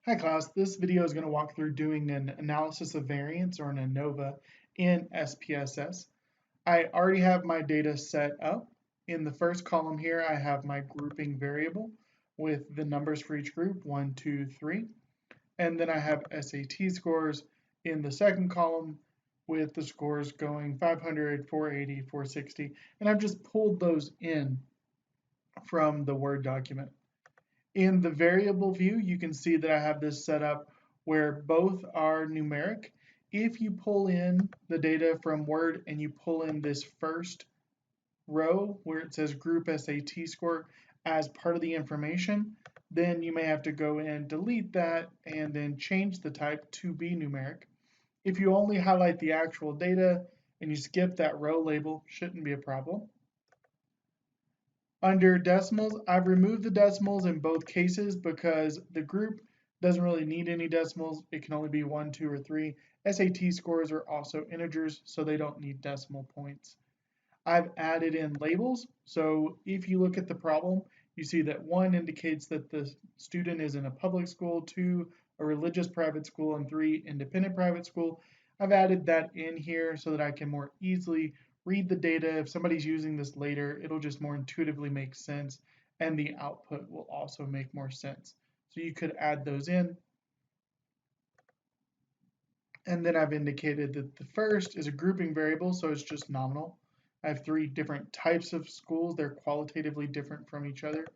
Hi class, this video is going to walk through doing an analysis of variance or an ANOVA in SPSS. I already have my data set up. In the first column here, I have my grouping variable with the numbers for each group, 1, 2, 3. And then I have SAT scores in the second column with the scores going 500, 480, 460. And I've just pulled those in from the Word document. In the variable view, you can see that I have this set up where both are numeric. If you pull in the data from Word and you pull in this first row where it says group SAT score as part of the information, then you may have to go and delete that and then change the type to be numeric. If you only highlight the actual data and you skip that row label, shouldn't be a problem. Under decimals, I've removed the decimals in both cases because the group doesn't really need any decimals. It can only be 1, 2, or 3. SAT scores are also integers, so they don't need decimal points. I've added in labels, so if you look at the problem, you see that 1 indicates that the student is in a public school, 2, a religious private school, and 3, independent private school. I've added that in here so that I can more easily read the data. If somebody's using this later, it'll just more intuitively make sense, and the output will also make more sense. So you could add those in. And then I've indicated that the first is a grouping variable, so it's just nominal. I have 3 different types of schools. They're qualitatively different from each other.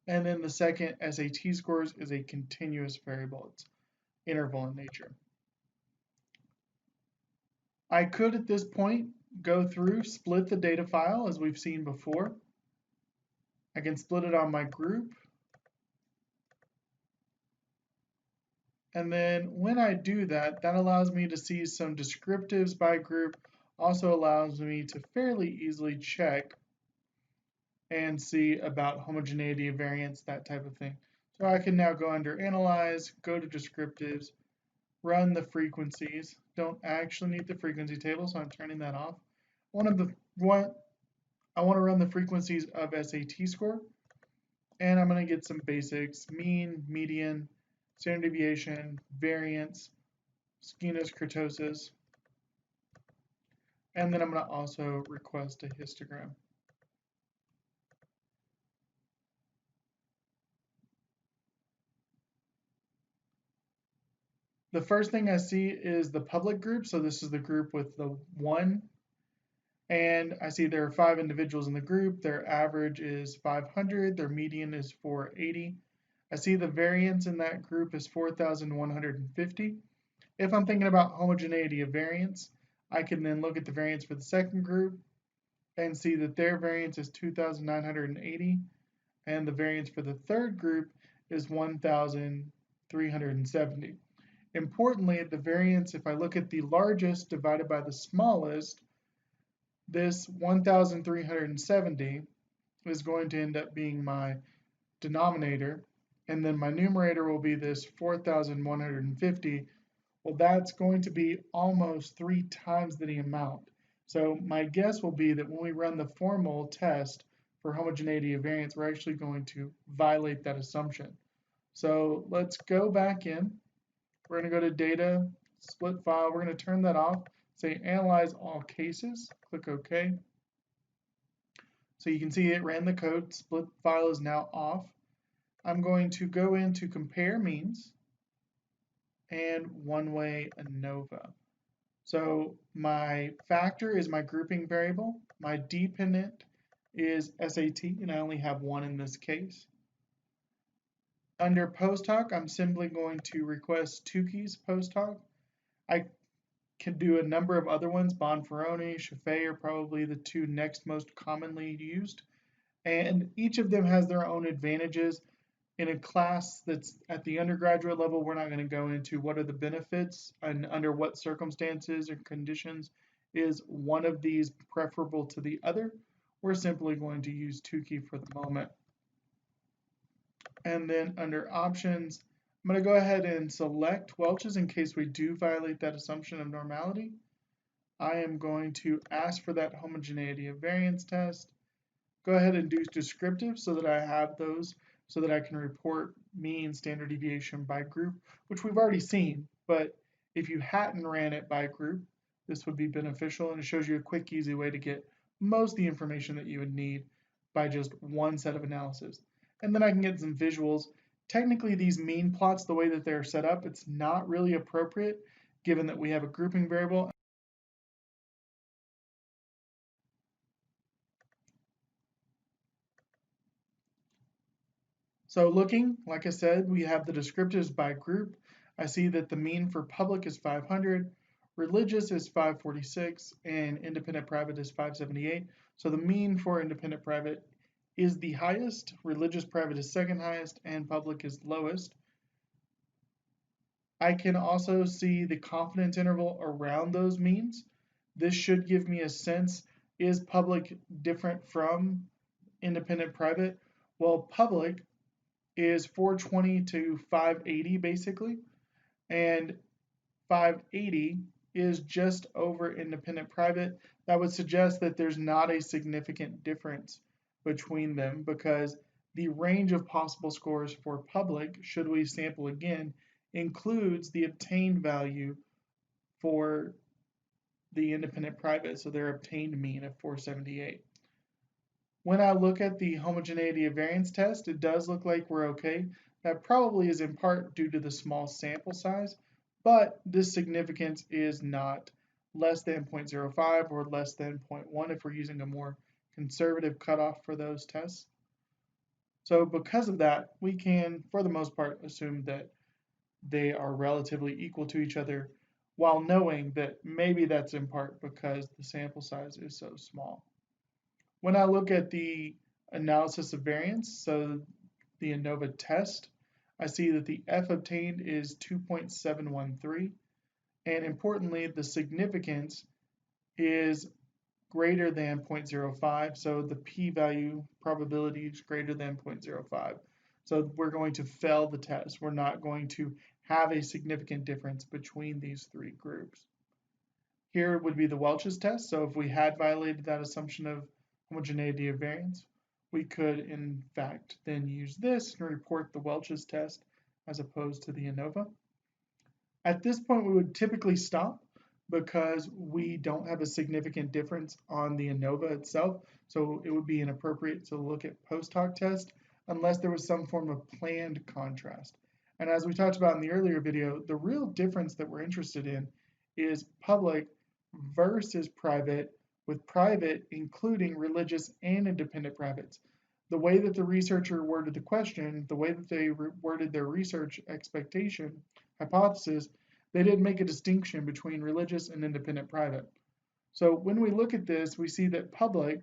And then the second, SAT scores, is a continuous variable. It's interval in nature. I could, at this point, go through, split the data file as we've seen before. I can split it on my group. And then when I do that, that allows me to see some descriptives by group, also allows me to fairly easily check and see about homogeneity of variance, that type of thing. So I can now go under Analyze, go to Descriptives, run the frequencies. Don't actually need the frequency table, so I'm turning that off. I want to run the frequencies of SAT score, and I'm going to get some basics: mean, median, standard deviation, variance, skewness, kurtosis, and then I'm going to also request a histogram. The first thing I see is the public group, so this is the group with the 1, and I see there are 5 individuals in the group. Their average is 500, their median is 480. I see the variance in that group is 4,150. If I'm thinking about homogeneity of variance, I can then look at the variance for the second group and see that their variance is 2,980, and the variance for the third group is 1,370. Importantly, the variance, if I look at the largest divided by the smallest, this 1,370 is going to end up being my denominator, and then my numerator will be this 4,150. Well, that's going to be almost 3 times the amount. So my guess will be that when we run the formal test for homogeneity of variance, we're actually going to violate that assumption. So let's go back in. We're going to go to Data, Split File. We're going to turn that off, say Analyze All Cases, click OK. So you can see it ran the code. Split File is now off. I'm going to go into Compare Means and one-way ANOVA. So my factor is my grouping variable. My dependent is SAT, and I only have 1 in this case. Under Posthoc, I'm simply going to request Tukey's Posthoc. I can do a number of other ones. Bonferroni, Chaffee are probably the 2 next most commonly used. And each of them has their own advantages. In a class that's at the undergraduate level, we're not going to go into what are the benefits and under what circumstances or conditions is one of these preferable to the other. We're simply going to use Tukey for the moment. And then under options, I'm going to go ahead and select Welch's in case we do violate that assumption of normality. I am going to ask for that homogeneity of variance test. Go ahead and do descriptive so that I have those so that I can report mean standard deviation by group, which we've already seen, but if you hadn't ran it by group, this would be beneficial, and it shows you a quick, easy way to get most of the information that you would need by just one set of analysis. And then I can get some visuals. Technically, these mean plots, the way that they're set up, it's not really appropriate given that we have a grouping variable. So looking, like I said, we have the descriptives by group. I see that the mean for public is 500, religious is 546, and independent private is 578. So the mean for independent private is the highest, religious private is second highest, and public is lowest. I can also see the confidence interval around those means. This should give me a sense, is public different from independent private? Well, public is 420 to 580 basically, and 580 is just over independent private. That would suggest that there's not a significant difference between them because the range of possible scores for public, should we sample again, includes the obtained value for the independent private, so their obtained mean of 478. When I look at the homogeneity of variance test, it does look like we're okay. That probably is in part due to the small sample size, but this significance is not less than 0.05 or less than 0.1 if we're using a more conservative cutoff for those tests. So because of that, we can, for the most part, assume that they are relatively equal to each other, while knowing that maybe that's in part because the sample size is so small. When I look at the analysis of variance, so the ANOVA test, I see that the F obtained is 2.713, and importantly, the significance is greater than 0.05, so the p-value probability is greater than 0.05. So we're going to fail the test. We're not going to have a significant difference between these three groups. Here would be the Welch's test. So if we had violated that assumption of homogeneity of variance, we could in fact then use this and report the Welch's test as opposed to the ANOVA. At this point, we would typically stop because we don't have a significant difference on the ANOVA itself. So it would be inappropriate to look at post-hoc test unless there was some form of planned contrast. And as we talked about in the earlier video, the real difference that we're interested in is public versus private, with private including religious and independent privates. The way that the researcher worded the question, the way that they worded their research expectation, hypothesis, they didn't make a distinction between religious and independent private. So when we look at this, we see that public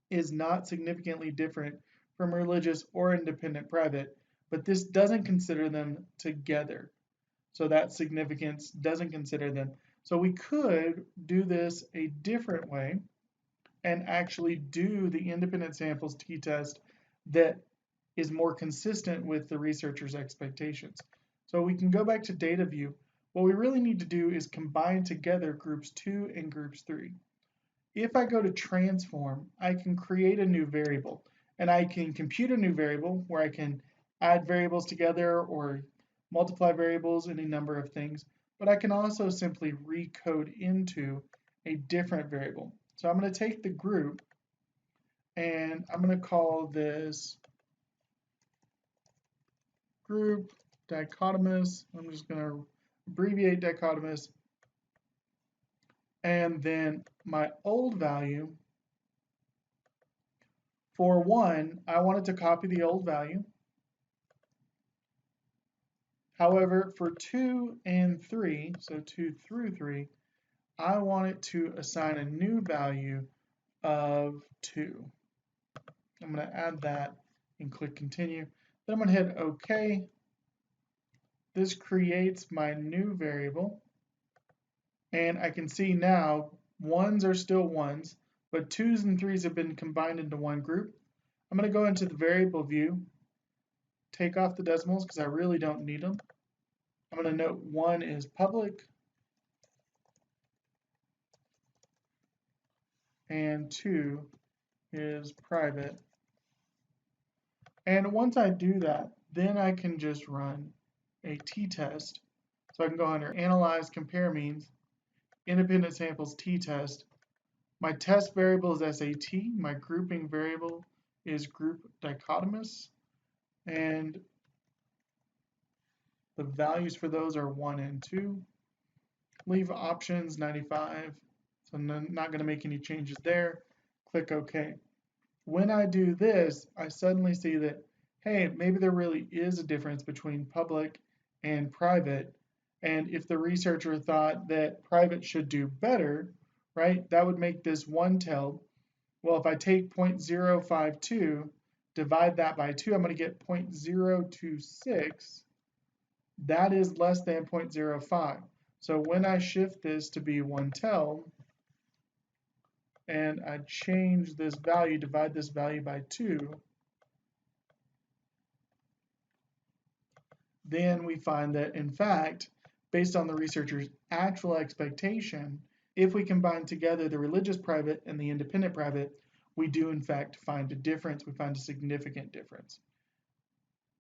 is not significantly different from religious or independent private, but this doesn't consider them together. So that significance doesn't consider them. So we could do this a different way and actually do the independent samples t-test that is more consistent with the researcher's expectations. So we can go back to data view. What we really need to do is combine together groups 2 and groups 3. If I go to transform, I can create a new variable, and I can compute a new variable where I can add variables together or multiply variables, any number of things, but I can also simply recode into a different variable. So I'm going to take the group and I'm going to call this group dichotomous. I'm just going to abbreviate dichotomous. And then my old value for 1, I wanted to copy the old value. However, for 2 and 3, so 2 through 3, I want it to assign a new value of 2. I'm going to add that and click continue. Then I'm going to hit OK. This creates my new variable. And I can see now 1s are still 1s, but 2s and 3s have been combined into one group. I'm going to go into the variable view, take off the decimals because I really don't need them. I'm going to note 1 is public and 2 is private. And once I do that, then I can just run a t-test. So I can go under Analyze, Compare Means, Independent Samples t-test. My test variable is SAT. My grouping variable is group dichotomous. And the values for those are 1 and 2. Leave options 95. So I'm not going to make any changes there. Click OK. When I do this, I suddenly see that, hey, maybe there really is a difference between public and private. And if the researcher thought that private should do better, right, that would make this one-tailed. Well, if I take 0.052, divide that by 2, I'm going to get 0.026. That is less than 0.05. So when I shift this to be one-tailed, and I change this value, divide this value by 2, then we find that, in fact, based on the researcher's actual expectation, if we combine together the religious private and the independent private, we do, in fact, find a difference. We find a significant difference.